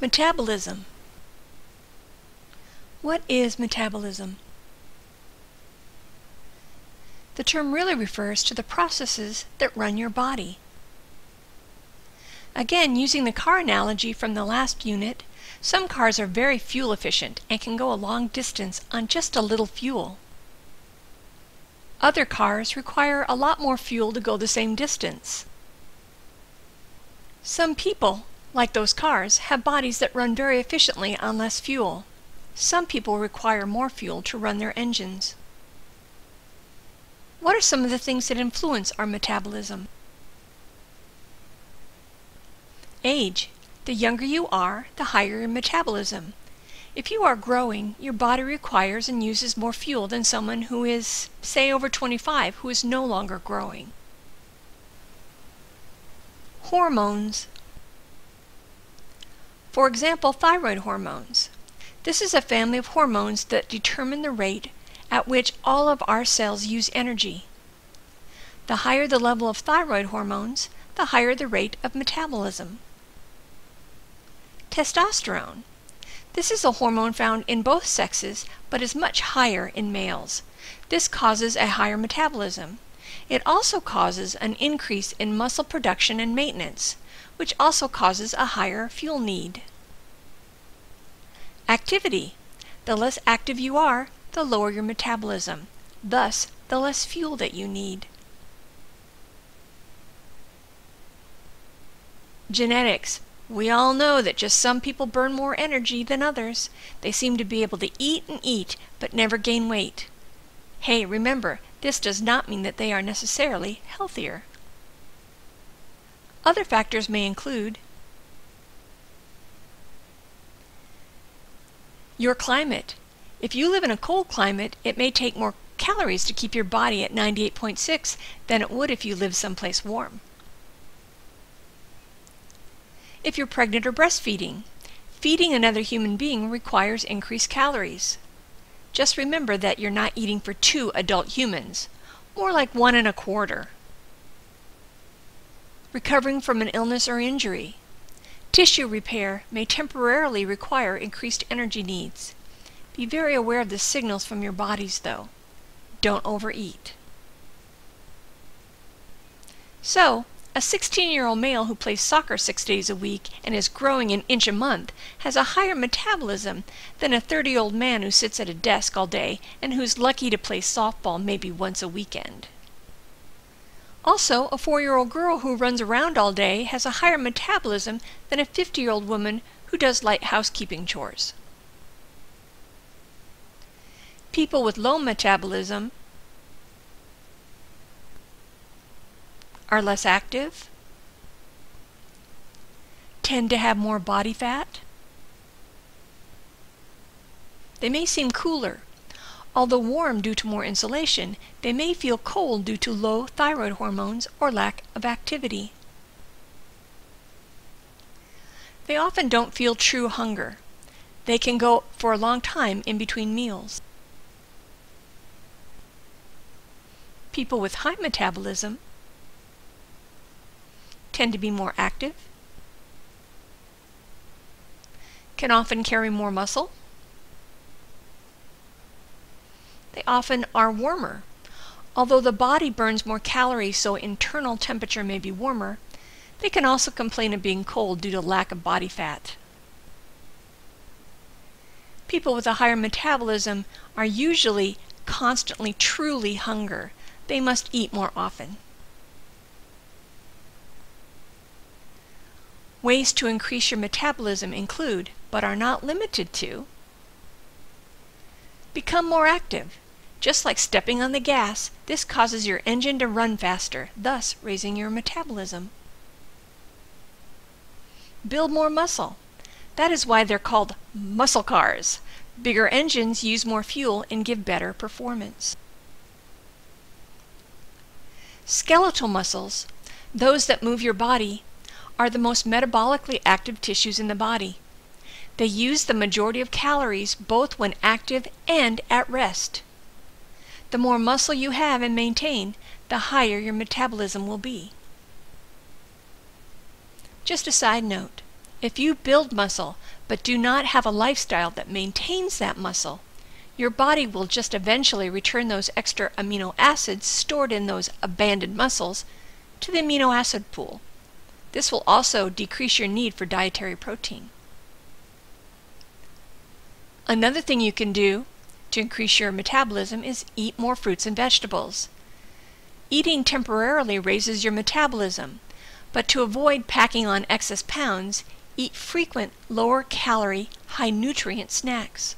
Metabolism. What is metabolism? The term really refers to the processes that run your body. Again, using the car analogy from the last unit, some cars are very fuel efficient and can go a long distance on just a little fuel. Other cars require a lot more fuel to go the same distance. Some people, like those cars, have bodies that run very efficiently on less fuel. Some people require more fuel to run their engines. What are some of the things that influence our metabolism? Age. The younger you are, the higher your metabolism. If you are growing, your body requires and uses more fuel than someone who is, say, over 25, who is no longer growing. Hormones. For example, thyroid hormones. This is a family of hormones that determine the rate at which all of our cells use energy. The higher the level of thyroid hormones, the higher the rate of metabolism. Testosterone. This is a hormone found in both sexes, but is much higher in males. This causes a higher metabolism. It also causes an increase in muscle production and maintenance, which also causes a higher fuel need. Activity. The less active you are, the lower your metabolism. Thus, the less fuel that you need. Genetics. We all know that just some people burn more energy than others. They seem to be able to eat and eat, but never gain weight. Hey, remember, this does not mean that they are necessarily healthier. Other factors may include your climate. If you live in a cold climate, it may take more calories to keep your body at 98.6 than it would if you live someplace warm. If you're pregnant or breastfeeding, feeding another human being requires increased calories. Just remember that you're not eating for 2 adult humans, more like 1 1/4. Recovering from an illness or injury. Tissue repair may temporarily require increased energy needs. Be very aware of the signals from your bodies, though. Don't overeat. So, a 16-year-old male who plays soccer 6 days a week and is growing an inch a month has a higher metabolism than a 30-year-old man who sits at a desk all day and who's lucky to play softball maybe once a weekend. Also, a 4-year-old girl who runs around all day has a higher metabolism than a 50-year-old woman who does light housekeeping chores. People with low metabolism are less active, tend to have more body fat. They may seem cooler. Although warm due to more insulation, they may feel cold due to low thyroid hormones or lack of activity. They often don't feel true hunger. They can go for a long time in between meals. People with high metabolism tend to be more active, can often carry more muscle. They often are warmer. Although the body burns more calories, so internal temperature may be warmer, they can also complain of being cold due to lack of body fat. People with a higher metabolism are usually constantly truly hungry. They must eat more often. Ways to increase your metabolism include, but are not limited to, become more active. Just like stepping on the gas, this causes your engine to run faster, thus raising your metabolism. Build more muscle. That is why they're called muscle cars. Bigger engines use more fuel and give better performance. Skeletal muscles, those that move your body, are the most metabolically active tissues in the body. They use the majority of calories both when active and at rest. The more muscle you have and maintain, the higher your metabolism will be. Just a side note, If you build muscle but do not have a lifestyle that maintains that muscle, your body will just eventually return those extra amino acids stored in those abandoned muscles to the amino acid pool. This will also decrease your need for dietary protein. Another thing you can do to increase your metabolism is eat more fruits and vegetables. Eating temporarily raises your metabolism, but to avoid packing on excess pounds, eat frequent lower calorie, high nutrient snacks.